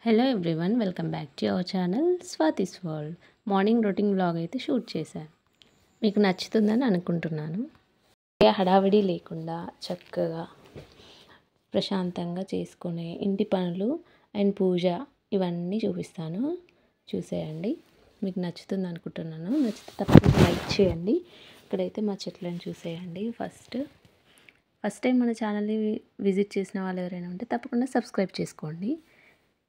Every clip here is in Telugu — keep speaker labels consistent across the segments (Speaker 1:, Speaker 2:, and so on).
Speaker 1: Hello everyone, welcome back to our channel Swathi's world. Morning routine vlog అయితే షూట్ చేశాను. మీకు నచ్చుతుందని అనుకుంటున్నాను. ఏ హడావిడి లేకుండా చక్కగా ప్రశాంతంగా చేసుకునే ఇంటి పనులు అండ్ పూజ ఇవన్నీ చూపిస్తాను. చూసేయండి, మీకు నచ్చుతుంది అనుకుంటున్నాను. నచ్చితే తప్పకుండా లైక్ చేయండి. ఇక్కడైతే మా చెట్లను చూసేయండి. ఫస్ట్ టైం మన ఛానల్ని విజిట్ చేసిన వాళ్ళు ఎవరైనా ఉంటే తప్పకుండా సబ్స్క్రైబ్ చేసుకోండి.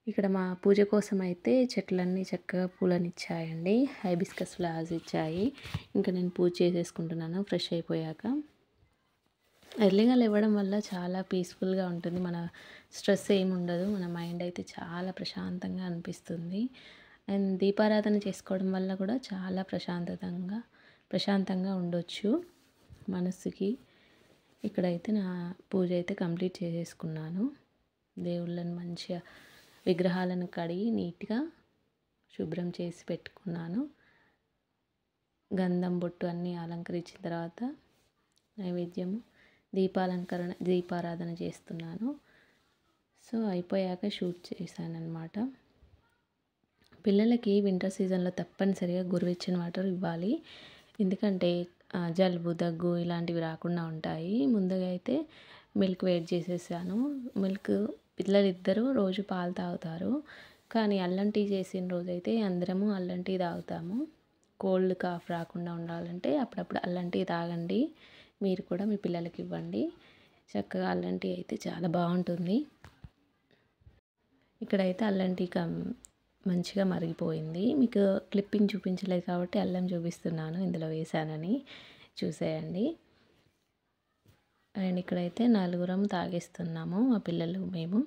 Speaker 1: ఇక్కడ మా పూజ కోసం అయితే చెట్లన్నీ చక్కగా పూలనిచ్చాయండి. హైబిస్కస్ ఫ్లవర్స్ ఇచ్చాయి. ఇంకా నేను పూజ చేసేసుకుంటున్నాను ఫ్రెష్ అయిపోయాక. ఎర్లీగా లేవడం వల్ల చాలా పీస్ఫుల్గా ఉంటుంది. మన స్ట్రెస్ ఏమి ఉండదు. మన మైండ్ అయితే చాలా ప్రశాంతంగా అనిపిస్తుంది. అండ్ దీపారాధన చేసుకోవడం వల్ల కూడా చాలా ప్రశాంతంగా ఉండొచ్చు మనసుకి. ఇక్కడైతే నా పూజ అయితే కంప్లీట్ చేసేసుకున్నాను. దేవుళ్ళని మంచిగా విగ్రహాలను కడిగి నీట్గా శుభ్రం చేసి పెట్టుకున్నాను. గంధం బొట్టు అన్నీ అలంకరించిన తర్వాత నైవేద్యము దీపారాధన చేస్తున్నాను. సో అయిపోయాక షూట్ చేశానన్నమాట. పిల్లలకి వింటర్ సీజన్లో తప్పనిసరిగా గోరువెచ్చని వాటర్ ఇవ్వాలి. ఎందుకంటే జలుబు దగ్గు ఇలాంటివి రాకుండా ఉంటాయి. ముందుగా అయితే మిల్క్ వేడి చేసేసాను. పిల్లలిద్దరూ రోజు పాలు తాగుతారు. కానీ అల్లం టీ చేసిన రోజైతే అందరము అల్లం టీ తాగుతాము. కోల్డ్ కాఫ్ రాకుండా ఉండాలంటే అప్పుడప్పుడు అల్లం టీ తాగండి. మీరు కూడా మీ పిల్లలకి ఇవ్వండి. చక్కగా అల్లం టీ అయితే చాలా బాగుంటుంది. ఇక్కడైతే అల్లం టీ మంచిగా మరిగిపోయింది. మీకు క్లిప్పింగ్ చూపించలేదు కాబట్టి అల్లం చూపిస్తున్నాను, ఇందులో వేసానని. చూసేయండి. అండ్ ఇక్కడైతే నలుగురం తాగేస్తున్నాము, మా పిల్లలు మేము.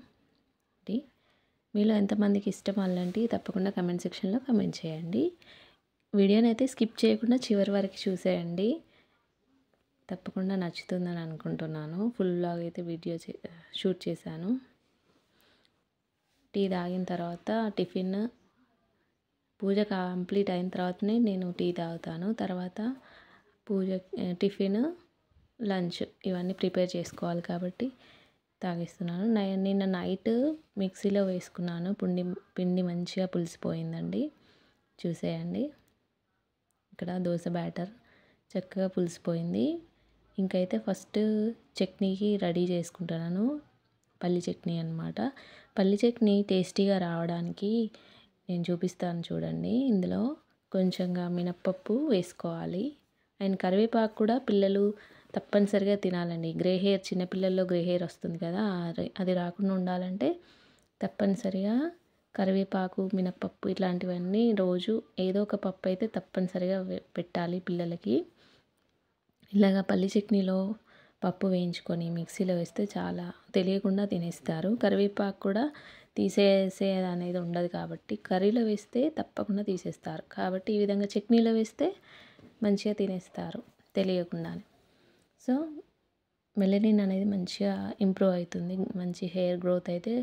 Speaker 1: మీలో ఎంతమందికి ఇష్టం అల్లం టీ తప్పకుండా కమెంట్ సెక్షన్లో కమెంట్ చేయండి. వీడియోని అయితే స్కిప్ చేయకుండా చివరి వరకు చూసేయండి. తప్పకుండా నచ్చుతుందని అనుకుంటున్నాను. ఫుల్ వ్లాగ్ అయితే షూట్ చేశాను. టీ తాగిన తర్వాత పూజ కంప్లీట్ అయిన తర్వాతనే నేను టీ తాగుతాను. తర్వాత టిఫిన్, లంచ్ ఇవన్నీ ప్రిపేర్ చేసుకోవాలి కాబట్టి తాగేస్తున్నాను. నిన్న నైట్ మిక్సీలో వేసుకున్నాను. పిండి మంచిగా పులిసిపోయిందండి. చూసేయండి. ఇక్కడ దోశ బ్యాటర్ చక్కగా పులిసిపోయింది. ఇంకైతే ఫస్ట్ చట్నీకి రెడీ చేసుకుంటున్నాను. పల్లి చట్నీ అన్నమాట. పల్లి చట్నీ టేస్టీగా రావడానికి నేను చూపిస్తాను చూడండి. ఇందులో కొంచెంగా మినప్పప్పు వేసుకోవాలి. అండ్ కరివేపాకు కూడా పిల్లలు తప్పనిసరిగా తినాలండి. చిన్నపిల్లల్లో గ్రే హెయిర్ వస్తుంది కదా, అది రాకుండా ఉండాలంటే తప్పనిసరిగా కరివేపాకు, మినప్పప్పు ఇట్లాంటివన్నీ రోజు ఏదో ఒక పప్పు అయితే తప్పనిసరిగా పెట్టాలి పిల్లలకి. ఇలాగా పల్లి చట్నీలో పప్పు వేయించుకొని మిక్సీలో వేస్తే చాలా తెలియకుండా తినేస్తారు. కరివేపాకు కూడా తీసేసేది అనేది ఉండదు కాబట్టి కర్రీలో వేస్తే తప్పకుండా తీసేస్తారు. కాబట్టి ఈ విధంగా చట్నీలో వేస్తే మంచిగా తినేస్తారు తెలియకుండానే. సో మెలనిన్ అనేది మంచిగా ఇంప్రూవ్ అవుతుంది. మంచి హెయిర్ గ్రోత్ అయితే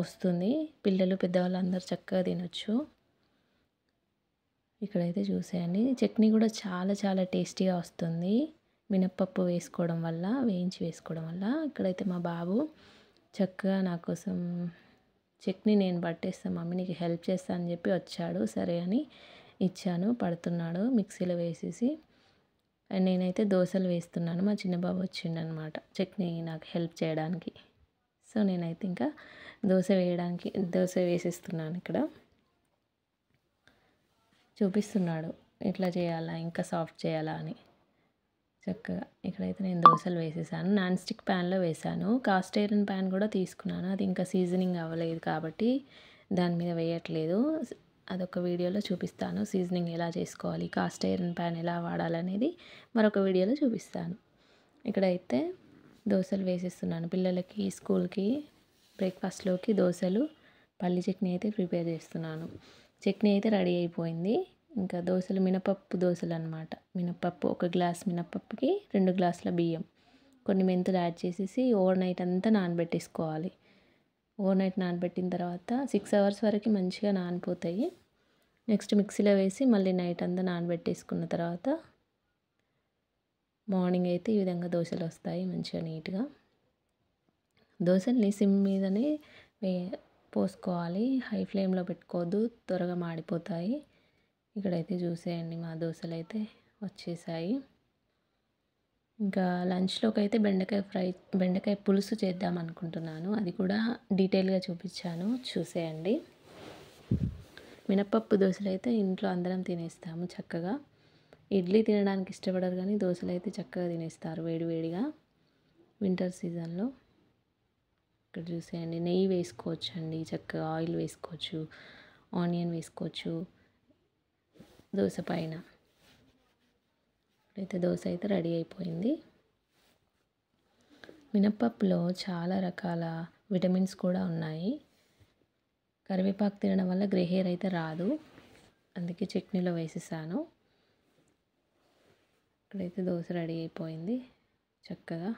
Speaker 1: వస్తుంది. పిల్లలు, పెద్దవాళ్ళు అందరూ చక్కగా తినొచ్చు. ఇక్కడైతే చూసేయండి. చట్నీ కూడా చాలా చాలా టేస్టీగా వస్తుంది మినప్పప్పు వేయించి వేసుకోవడం వల్ల. ఇక్కడైతే మా బాబు చక్కగా నా కోసం చట్నీ నేను పట్టేస్తాను మమ్మీ, నీకు హెల్ప్ చేస్తాను అని చెప్పి వచ్చాడు. సరే అని ఇచ్చాను. పడుతున్నాడు మిక్సీలో వేసేసి. అండ్ నేనైతే దోశలు వేస్తున్నాను. మా చిన్న బాబు వచ్చిండనమాట చట్నీ నాకు హెల్ప్ చేయడానికి. సో నేనైతే ఇంకా దోశ వేసేస్తున్నాను. ఇక్కడ చూపిస్తున్నాడు ఎట్లా చేయాలా, ఇంకా సాఫ్ట్ చేయాలా అని. చక్కగా ఇక్కడైతే నేను దోశలు వేసేసాను. నాన్ స్టిక్ ప్యాన్లో వేసాను. కాస్ట్ ఐరన్ ప్యాన్ కూడా తీసుకున్నాను. అది ఇంకా సీజనింగ్ అవ్వలేదు కాబట్టి దాని మీద వేయట్లేదు. అదొక వీడియోలో చూపిస్తాను. సీజనింగ్ ఎలా చేసుకోవాలి, కాస్ట్ ఐరన్ ప్యాన్ ఎలా వాడాలనేది మరొక వీడియోలో చూపిస్తాను. ఇక్కడైతే దోశలు వేసేస్తున్నాను. పిల్లలకి స్కూల్కి బ్రేక్ఫాస్ట్లోకి దోశలు, పల్లి చట్నీ అయితే ప్రిపేర్ చేస్తున్నాను. చట్నీ అయితే రెడీ అయిపోయింది. ఇంకా దోశలు మినపప్పు దోశలు అనమాట. మినపప్పు 1 గ్లాస్ మినపప్పుకి 2 గ్లాసుల బియ్యం, కొన్ని మెంతులు యాడ్ చేసేసి ఓవర్ నైట్ అంతా నానబెట్టేసుకోవాలి. ఓవర్ నైట్ నానబెట్టిన తర్వాత 6 అవర్స్ వరకు మంచిగా నానిపోతాయి. నెక్స్ట్ మిక్సీలో వేసి మళ్ళీ నైట్ అంతా నానబెట్టేసుకున్న తర్వాత మార్నింగ్ అయితే ఈ విధంగా దోశలు వస్తాయి మంచిగా నీట్గా. దోశల్ని సిమ్ మీదనే పోసుకోవాలి. హై ఫ్లేమ్లో పెట్టుకోవద్దు, త్వరగా మాడిపోతాయి. ఇక్కడైతే చూసేయండి మా దోశలైతే వచ్చేసాయి. ఇంకా లంచ్లోకి అయితే బెండకాయ పులుసు చేద్దాం అనుకుంటున్నాను. అది కూడా డీటెయిల్గా చూపించాను, చూసేయండి. మినపప్పు దోశలు అయితే ఇంట్లో అందరం తినేస్తాము చక్కగా. ఇడ్లీ తినడానికి ఇష్టపడరు కానీ దోశలు అయితే చక్కగా తినేస్తారు వేడివేడిగా వింటర్ సీజన్లో. ఇక్కడ చూసేయండి, నెయ్యి వేసుకోవచ్చండి, చక్కగా ఆయిల్ వేసుకోవచ్చు, ఆనియన్ వేసుకోవచ్చు దోశ పైన. అయితే దోశ అయితే రెడీ అయిపోయింది. మినపప్పులో చాలా రకాల విటమిన్స్ కూడా ఉన్నాయి. కరివేపాకు తినడం వల్ల గ్రే హెయిర్ అయితే రాదు, అందుకే చట్నీలో వేసేసాను. ఇక్కడైతే దోశ రెడీ అయిపోయింది చక్కగా.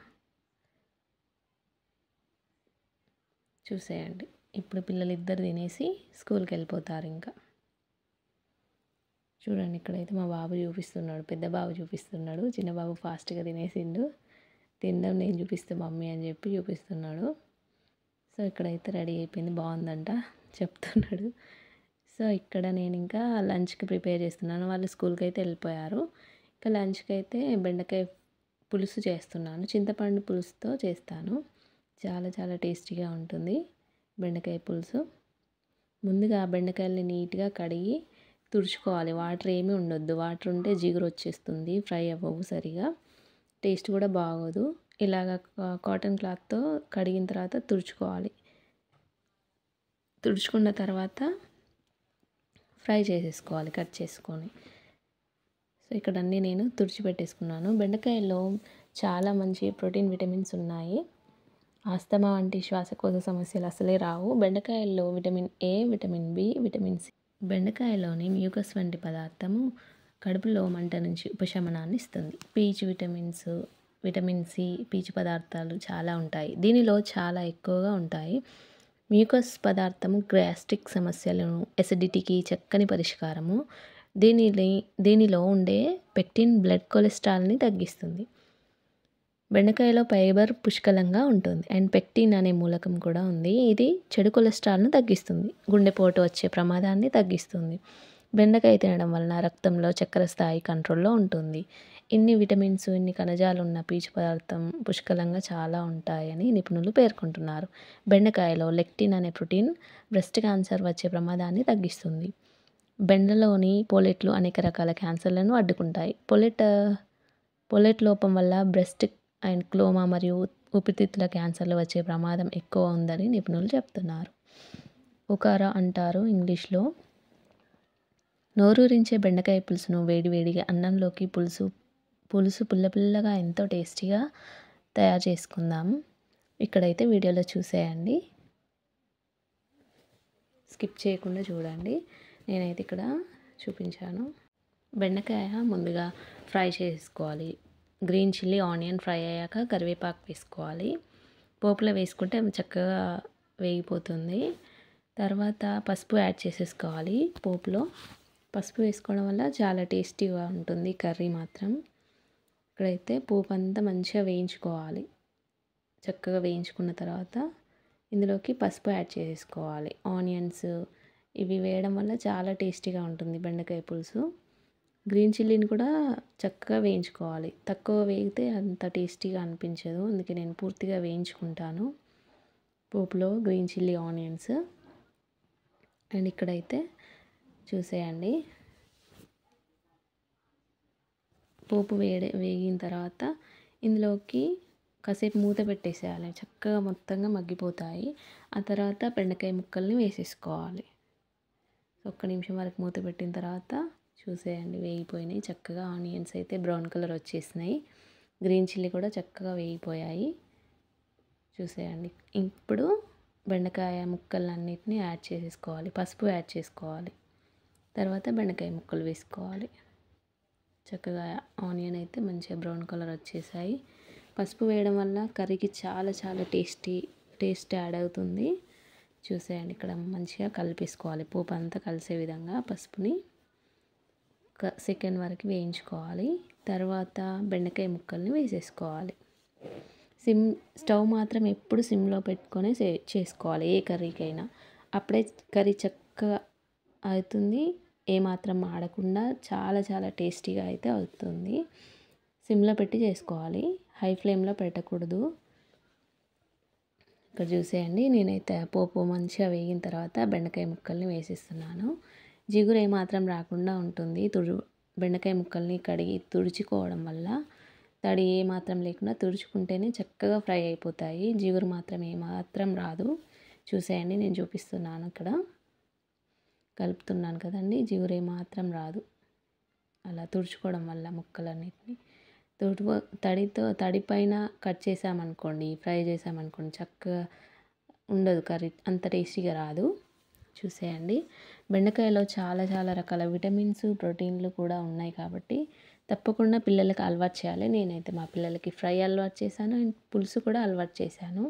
Speaker 1: చూసేయండి, ఇప్పుడు పిల్లలు ఇద్దరు తినేసి స్కూల్కి వెళ్ళిపోతారు. ఇంకా చూడండి, ఇక్కడైతే మా బాబు చూపిస్తున్నాడు, పెద్ద బాబు చూపిస్తున్నాడు. చిన్న బాబు ఫాస్ట్గా తినేసిండు. తినడం నేను చూపిస్తే మమ్మీ అని చెప్పి చూపిస్తున్నాడు. సో ఇక్కడైతే రెడీ అయిపోయింది, బాగుందంట చెప్తున్నాడు. సో ఇక్కడ నేను ఇంకా లంచ్కి ప్రిపేర్ చేస్తున్నాను. వాళ్ళు స్కూల్కి అయితే వెళ్ళిపోయారు. ఇంకా లంచ్కి అయితే బెండకాయ పులుసు చేస్తున్నాను. చింతపండు పులుసుతో చేస్తాను, చాలా చాలా టేస్టీగా ఉంటుంది బెండకాయ పులుసు. ముందుగా బెండకాయల్ని నీట్గా కడిగి తుడుచుకోవాలి. వాటర్ ఏమీ ఉండొద్దు, వాటర్ ఉంటే జిగురు వచ్చేస్తుంది, ఫ్రై అవ్వవు సరిగా, టేస్ట్ కూడా బాగోదు. ఇలాగ కాటన్ క్లాత్తో కడిగిన తర్వాత తుడుచుకోవాలి. తుడుచుకున్న తర్వాత ఫ్రై చేసేసుకోవాలి కట్ చేసుకొని. సో ఇక్కడ అన్నీ నేను తుడిచిపెట్టేసుకున్నాను. బెండకాయలో చాలా మంచి ప్రోటీన్, విటమిన్స్ ఉన్నాయి. ఆస్తమా వంటి శ్వాసకోశ సమస్యలు అసలే రావు. బెండకాయల్లో vitamin A, vitamin B, vitamin C. బెండకాయలోని మ్యూకస్ వంటి పదార్థము కడుపులో మంట నుంచి ఉపశమనాన్ని ఇస్తుంది. పీచు విటమిన్స్, విటమిన్ సి, పీచు పదార్థాలు చాలా ఉంటాయి. దీనిలో చాలా ఎక్కువగా ఉంటాయి. మ్యూకస్ పదార్థము గ్యాస్ట్రిక్ సమస్యలను, ఎసిడిటీకి చక్కని పరిష్కారము. దీనిలో ఉండే పెక్టిన్ బ్లడ్ కొలెస్ట్రాల్ని తగ్గిస్తుంది. బెండకాయలో ఫైబర్ పుష్కలంగా ఉంటుంది అండ్ పెక్టిన్ అనే మూలకం కూడా ఉంది. ఇది చెడు కొలెస్ట్రాల్ను తగ్గిస్తుంది, గుండెపోటు వచ్చే ప్రమాదాన్ని తగ్గిస్తుంది. బెండకాయ తినడం వలన రక్తంలో చక్కెర స్థాయి కంట్రోల్లో ఉంటుంది. ఇన్ని విటమిన్స్, ఇన్ని కణజాలు ఉన్న పీచు పదార్థం పుష్కలంగా చాలా ఉంటాయని నిపుణులు పేర్కొంటున్నారు. బెండకాయలో లెక్టిన్ అనే ప్రోటీన్ బ్రెస్ట్ క్యాన్సర్ వచ్చే ప్రమాదాన్ని తగ్గిస్తుంది. బెండలోని పోలెట్లు అనేక రకాల క్యాన్సర్లను అడ్డుకుంటాయి. పోలెట్ లోపం వల్ల బ్రెస్ట్ అండ్ క్లోమా మరియు ఊపిరితిత్తుల క్యాన్సర్లు వచ్చే ప్రమాదం ఎక్కువ ఉందని నిపుణులు చెప్తున్నారు. ఉకారా అంటారు ఇంగ్లీష్లో. నోరూరించే బెండకాయ పులుసును వేడివేడిగా అన్నంలోకి పులుసు పుల్లగా ఎంతో టేస్టీగా తయారు చేసుకుందాము. ఇక్కడైతే వీడియోలో చూసేయండి, స్కిప్ చేయకుండా చూడండి. నేనైతే ఇక్కడ చూపించాను. బెండకాయ ముందుగా ఫ్రై చేసుకోవాలి. గ్రీన్ చిల్లీ, ఆనియన్ ఫ్రై అయ్యాక కరివేపాకు వేసుకోవాలి. పోపులో వేసుకుంటే చక్కగా వేగిపోతుంది. తర్వాత పసుపు యాడ్ చేసేసుకోవాలి. పోపులో పసుపు వేసుకోవడం వల్ల చాలా టేస్టీగా ఉంటుంది కర్రీ మాత్రం. ఇక్కడైతే పోపు అంతా మంచిగా వేయించుకోవాలి. చక్కగా వేయించుకున్న తర్వాత ఇందులోకి పసుపు యాడ్ చేసేసుకోవాలి. ఆనియన్స్ ఇవి వేయడం వల్ల చాలా టేస్టీగా ఉంటుంది బెండకాయ పులుసు. గ్రీన్ చిల్లీని కూడా చక్కగా వేయించుకోవాలి. తక్కువ వేగితే అంత టేస్టీగా అనిపించదు, అందుకే నేను పూర్తిగా వేయించుకుంటాను పోపులో గ్రీన్ చిల్లీ, ఆనియన్స్. అండ్ ఇక్కడైతే చూసేయండి, పోపు వేగిన తర్వాత ఇందులోకి కాసేపు మూత పెట్టేసేయాలి. చక్కగా మొత్తంగా మగ్గిపోతాయి. ఆ తర్వాత బెండకాయ ముక్కల్ని వేసేసుకోవాలి. ఒక్క నిమిషం వరకు మూత పెట్టిన తర్వాత చూసేయండి, వేగిపోయినాయి చక్కగా. ఆనియన్స్ అయితే బ్రౌన్ కలర్ వచ్చేసినాయి, గ్రీన్ చిల్లీ కూడా చక్కగా వేగిపోయాయి. చూసేయండి, ఇప్పుడు బెండకాయ ముక్కలన్నిటిని యాడ్ చేసేసుకోవాలి. పసుపు యాడ్ చేసుకోవాలి. తర్వాత బెండకాయ ముక్కలు వేసుకోవాలి. చక్కగా ఆనియన్ అయితే మంచిగా బ్రౌన్ కలర్ వచ్చేసాయి. పసుపు వేయడం వల్ల కర్రీకి చాలా చాలా టేస్ట్ యాడ్ అవుతుంది. చూసేయండి, ఇక్కడ మంచిగా కలిపేసుకోవాలి. పోపు అంతా కలిసే విధంగా పసుపుని సెకండ్ వరకు వేయించుకోవాలి. తర్వాత బెండకాయ ముక్కల్ని వేసేసుకోవాలి. స్టవ్ మాత్రం ఎప్పుడు సిమ్లో పెట్టుకొని చేసుకోవాలి ఏ కర్రీకైనా. అప్పుడే కర్రీ చక్కగా అవుతుంది. ఏమాత్రం మాడకుండా చాలా చాలా టేస్టీగా అయితే అవుతుంది. సిమ్లో పెట్టి చేసుకోవాలి, హై ఫ్లేమ్లో పెట్టకూడదు. ఇక్కడ చూసేయండి, నేనైతే పోపు మంచిగా వేగిన తర్వాత బెండకాయ ముక్కల్ని వేసేస్తున్నాను. జిగురు ఏమాత్రం రాకుండా ఉంటుంది. బెండకాయ ముక్కల్ని కడిగి తుడుచుకోవడం వల్ల తడి ఏమాత్రం లేకుండా తుడుచుకుంటేనే చక్కగా ఫ్రై అయిపోతాయి. జిగురు మాత్రం ఏమాత్రం రాదు. చూసేయండి, నేను చూపిస్తున్నాను ఇక్కడ కలుపుతున్నాను కదండి, జిగురు ఏమాత్రం రాదు అలా తుడుచుకోవడం వల్ల. ముక్కలన్నిటిని తడి పైన కట్ చేసామనుకోండి, ఫ్రై చేసామనుకోండి, చక్కగా ఉండదు కర్రీ, అంత టేస్టీగా రాదు. చూసేయండి, బెండకాయలో చాలా చాలా రకాల విటమిన్స్, ప్రోటీన్లు కూడా ఉన్నాయి కాబట్టి తప్పకుండా పిల్లలకి అలవాటు చేయాలి. నేనైతే మా పిల్లలకి ఫ్రై అలవాటు చేశాను అండ్ పులుసు కూడా అలవాటు చేశాను.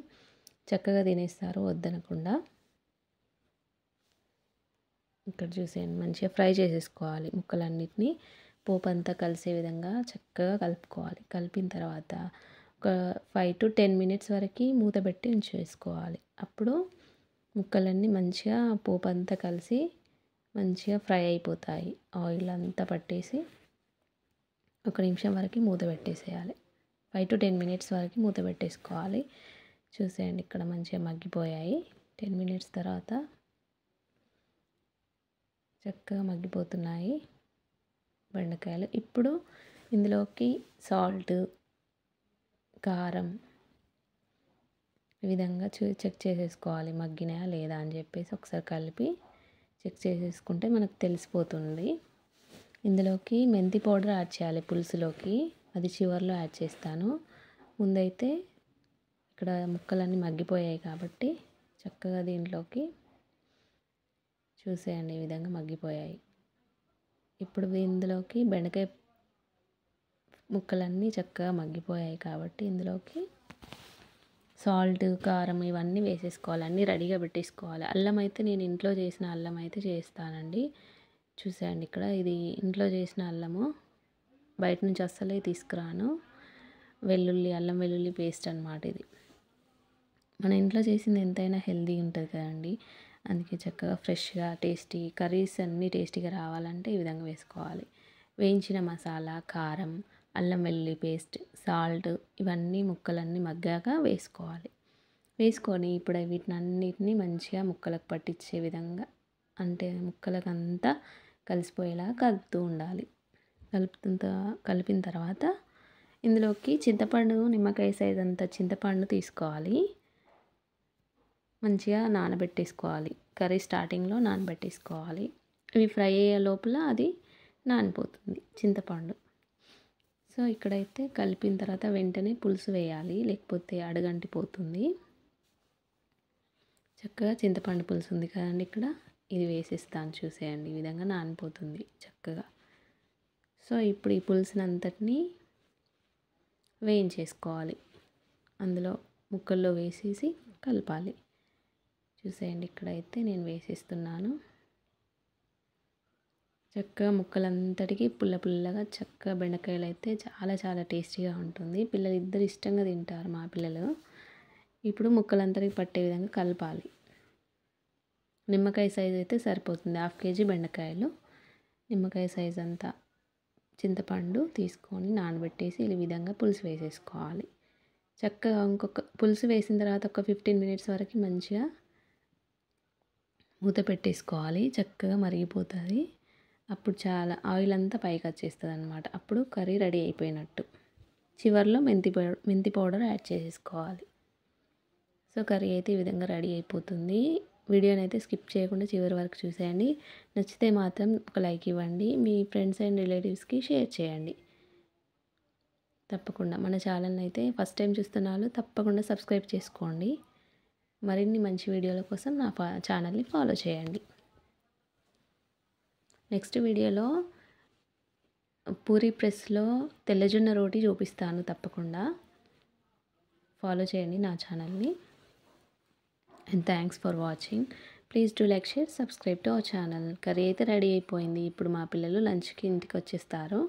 Speaker 1: చక్కగా తినేస్తారు వద్దనకుండా. ఇక్కడ చూసేయండి, మంచిగా ఫ్రై చేసేసుకోవాలి ముక్కలన్నిటిని. పోపు అంతా కలిసే విధంగా చక్కగా కలుపుకోవాలి. కలిపిన తర్వాత ఒక 5 to 10 minutes వరకు మూత పెట్టి ఉంచేసుకోవాలి. అప్పుడు ముక్కలన్నీ మంచిగా పోపు అంతా కలిసి మంచిగా ఫ్రై అయిపోతాయి. ఆయిల్ అంతా పట్టేసి 1 నిమిషం వరకు మూత పెట్టేసేయాలి. 5 to 10 minutes వరకు మూత పెట్టేసుకోవాలి. చూసేయండి, ఇక్కడ మంచిగా మగ్గిపోయాయి. 10 minutes తర్వాత చక్కగా మగ్గిపోతున్నాయి బెండకాయలు. ఇప్పుడు ఇందులోకి సాల్ట్, కారం ఈ విధంగా చెక్ చేసేసుకోవాలి, మగ్గినాయా లేదా అని చెప్పేసి ఒకసారి కలిపి చెక్ చేసేసుకుంటే మనకు తెలిసిపోతుంది. ఇందులోకి మెంతి పౌడర్ యాడ్ చేయాలి పులుసులోకి, అది చివరిలో యాడ్ చేస్తాను. ముందైతే ఇక్కడ ముక్కలన్నీ మగ్గిపోయాయి కాబట్టి చక్కగా దీంట్లోకి చూసేయండి, ఈ విధంగా మగ్గిపోయాయి. ఇప్పుడు ఇందులోకి బెండకాయ ముక్కలన్నీ చక్కగా మగ్గిపోయాయి కాబట్టి ఇందులోకి సాల్ట్, కారం ఇవన్నీ వేసేసుకోవాలి. అన్నీ రెడీగా పెట్టేసుకోవాలి. అల్లం అయితే నేను ఇంట్లో చేసిన అల్లం అయితే చేస్తానండి. చూసేయండి, ఇక్కడ ఇది ఇంట్లో చేసిన అల్లము, బయట నుంచి అస్సలే తీసుకురాను. అల్లం వెల్లుల్లి పేస్ట్ అనమాట ఇది. మన ఇంట్లో చేసింది ఎంతైనా హెల్తీ ఉంటుంది కదండి. అందుకే చక్కగా ఫ్రెష్గా టేస్టీ కర్రీస్ అన్నీ టేస్టీగా రావాలంటే ఈ విధంగా వేసుకోవాలి. వేయించిన మసాలా, కారం, అల్లం వెల్లుల్లి పేస్ట్, సాల్ట్ ఇవన్నీ ముక్కలన్నీ మగ్గాక వేసుకోవాలి. వేసుకొని ఇప్పుడు వీటినన్నిటిని మంచిగా ముక్కలకు పట్టించే విధంగా, అంటే ముక్కలకు అంతా కలిసిపోయేలా కలుపుతూ ఉండాలి. కలిపిన తర్వాత ఇందులోకి చింతపండు, నిమ్మకాయ సైజ్ అంత చింతపండు తీసుకోవాలి. మంచిగా నానబెట్టేసుకోవాలి. కర్రీ స్టార్టింగ్లో నానబెట్టేసుకోవాలి. ఇవి ఫ్రై అయ్యే లోపల అది నానిపోతుంది చింతపండు. సో ఇక్కడైతే కలిపిన తర్వాత వెంటనే పులుసు వేయాలి, లేకపోతే అడుగంటిపోతుంది. చక్కగా చింతపండు పులుసు ఉంది కదండి, ఇక్కడ ఇది వేసేస్తాను. చూసేయండి, ఈ విధంగా నానిపోతుంది చక్కగా. సో ఇప్పుడు ఈ పులుసునంతటిని వేయించేసుకోవాలి. అందులో ముక్కల్లో వేసేసి కలపాలి. చూసేయండి, ఇక్కడైతే నేను వేసేస్తున్నాను. చక్కగా ముక్కలంతటికి పుల్లగా చక్కగా బెండకాయలు అయితే చాలా చాలా టేస్టీగా ఉంటుంది. పిల్లలు ఇద్దరు ఇష్టంగా తింటారు, మా పిల్లలు. ఇప్పుడు ముక్కలంతటికి పట్టే విధంగా కలపాలి. నిమ్మకాయ సైజ్ అయితే సరిపోతుంది. 1/2 kg బెండకాయలు, నిమ్మకాయ సైజ్ అంతా చింతపండు తీసుకొని నానబెట్టేసి ఈ విధంగా పులుసు వేసేసుకోవాలి. చక్కగా ఇంకొక పులుసు వేసిన తర్వాత ఒక 15 minutes వరకు మంచిగా మూత పెట్టేసుకోవాలి. చక్కగా మరిగిపోతుంది. అప్పుడు చాలా ఆయిల్ అంతా పైకి వచ్చేస్తుంది అనమాట. అప్పుడు కర్రీ రెడీ అయిపోయినట్టు. చివరిలో మెంతి పౌడర్ యాడ్ చేసేసుకోవాలి. సో కర్రీ అయితే ఈ విధంగా రెడీ అయిపోతుంది. వీడియోని అయితే స్కిప్ చేయకుండా చివరి వరకు చూసేయండి. నచ్చితే మాత్రం ఒక లైక్ ఇవ్వండి. మీ ఫ్రెండ్స్ అండ్ రిలేటివ్స్కి షేర్ చేయండి. తప్పకుండా మన ఛానల్ని అయితే ఫస్ట్ టైం చూస్తున్నారు, తప్పకుండా సబ్స్క్రైబ్ చేసుకోండి. మరిన్ని మంచి వీడియోల కోసం నా ఛానల్ని ఫాలో చేయండి. నెక్స్ట్ వీడియోలో పూరీ ప్రెస్లో తెల్లజొన్న రోటీ చూపిస్తాను. తప్పకుండా ఫాలో చేయండి నా ఛానల్ని. And thanks for watching. Please do like, share, subscribe to our channel. Curry అయితే రెడీ అయిపోయింది. ఇప్పుడు మా పిల్లలు లంచ్కి ఇంటికి వచ్చేస్తారు.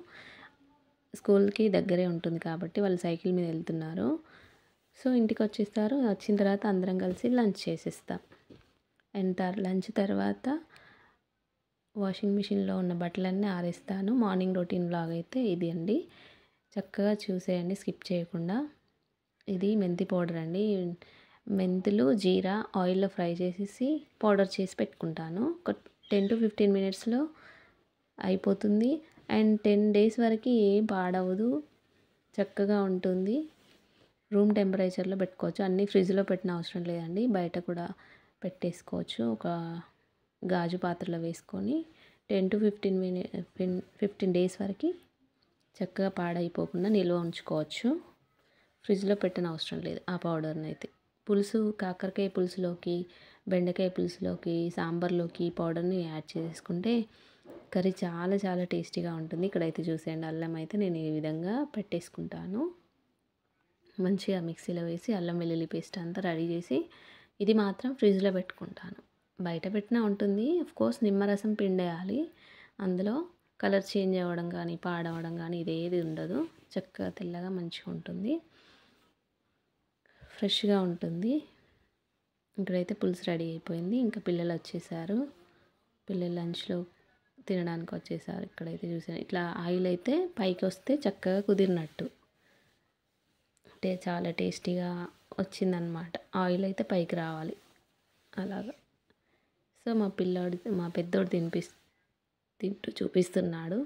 Speaker 1: స్కూల్కి దగ్గరే ఉంటుంది కాబట్టి వాళ్ళు సైకిల్ మీద వెళ్తున్నారు. సో ఇంటికి వచ్చేస్తారు. వచ్చిన తర్వాత అందరం కలిసి లంచ్ చేసేస్తాం. అండ్ లంచ్ తర్వాత వాషింగ్ మిషన్లో ఉన్న బట్టలన్నీ ఆరేస్తాను. మార్నింగ్ రొటీన్ వ్లాగ్ అయితే ఇది అండి. చక్కగా చూసేయండి స్కిప్ చేయకుండా. ఇది మెంతి పౌడర్ అండి. మెంతులు జీరా ఆయిల్లో ఫ్రై చేసేసి పౌడర్ చేసి పెట్టుకుంటాను. ఒక 10 to 15 మినిట్స్లో అయిపోతుంది. అండ్ 10 days వరకు ఏం పాడవదు, చక్కగా ఉంటుంది. రూమ్ టెంపరేచర్లో పెట్టుకోవచ్చు. అన్నీ ఫ్రిడ్జ్లో పెట్టిన అవసరం లేదండి, బయట కూడా పెట్టేసుకోవచ్చు. ఒక గాజు పాత్రలో వేసుకొని 10 to 15 days వరకు చక్కగా పాడైపోకుండా నిల్వ ఉంచుకోవచ్చు. ఫ్రిడ్జ్లో పెట్టిన అవసరం లేదు ఆ పౌడర్ని అయితే. పులుసు, కాకరకాయ పులుసులోకి, బెండకాయ పులుసులోకి, సాంబార్లోకి పౌడర్ని యాడ్ చేసుకుంటే కర్రీ చాలా చాలా టేస్టీగా ఉంటుంది. ఇక్కడైతే చూసేయండి, అల్లం అయితే నేను ఈ విధంగా పెట్టేసుకుంటాను. మంచిగా మిక్సీలో వేసి అల్లం వెల్లుల్లి పేస్ట్ అంతా రెడీ చేసి ఇది మాత్రం ఫ్రిడ్జ్లో పెట్టుకుంటాను. బయట పెట్టినా ఉంటుంది. కోర్స్ నిమ్మరసం పిండేయాలి. అందులో కలర్ చేంజ్ అవ్వడం కానీ పాడవడం కానీ ఇదేది ఉండదు. చక్కగా తెల్లగా మంచిగా ఉంటుంది, ఫ్రెష్గా ఉంటుంది. ఇక్కడైతే పులుసు రెడీ అయిపోయింది. ఇంకా పిల్లలు వచ్చేసారు. పిల్లలు లంచ్లో తినడానికి వచ్చేసారు. ఇక్కడైతే చూసాను, ఇట్లా ఆయిల్ అయితే పైకి వస్తే చక్కగా కుదిరినట్టు అంటే చాలా టేస్టీగా వచ్చిందనమాట. ఆయిల్ అయితే పైకి రావాలి అలాగా. సో మా పెద్దోడు తింటూ చూపిస్తున్నాడు.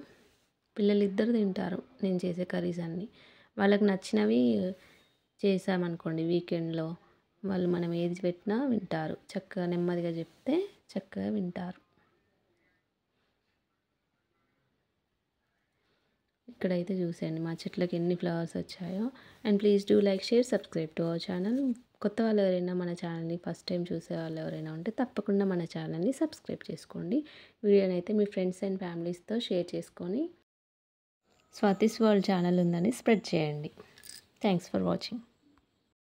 Speaker 1: పిల్లలు ఇద్దరు తింటారు నేను చేసే కర్రీస్ అన్నీ. వాళ్ళకి నచ్చినవి చేసామనుకోండి వీకెండ్లో, వాళ్ళు మనం ఏది పెట్టినా వింటారు. చక్కగా నెమ్మదిగా చెప్తే చక్కగా వింటారు. ఇక్కడైతే చూసేయండి మా చెట్లకి ఎన్ని ఫ్లవర్స్ వచ్చాయో. And please do like, share, subscribe to our channel. కొత్త వాళ్ళు ఎవరైనా మన ఛానల్ని ఫస్ట్ టైం చూసే వాళ్ళు ఎవరైనా ఉంటే తప్పకుండా మన ఛానల్ని సబ్స్క్రైబ్ చేసుకోండి. వీడియోని అయితే మీ ఫ్రెండ్స్ అండ్ ఫ్యామిలీస్తో షేర్ చేసుకొని స్వాతిస్ వరల్డ్ ఛానల్ ఉందని స్ప్రెడ్ చేయండి. Thanks for watching.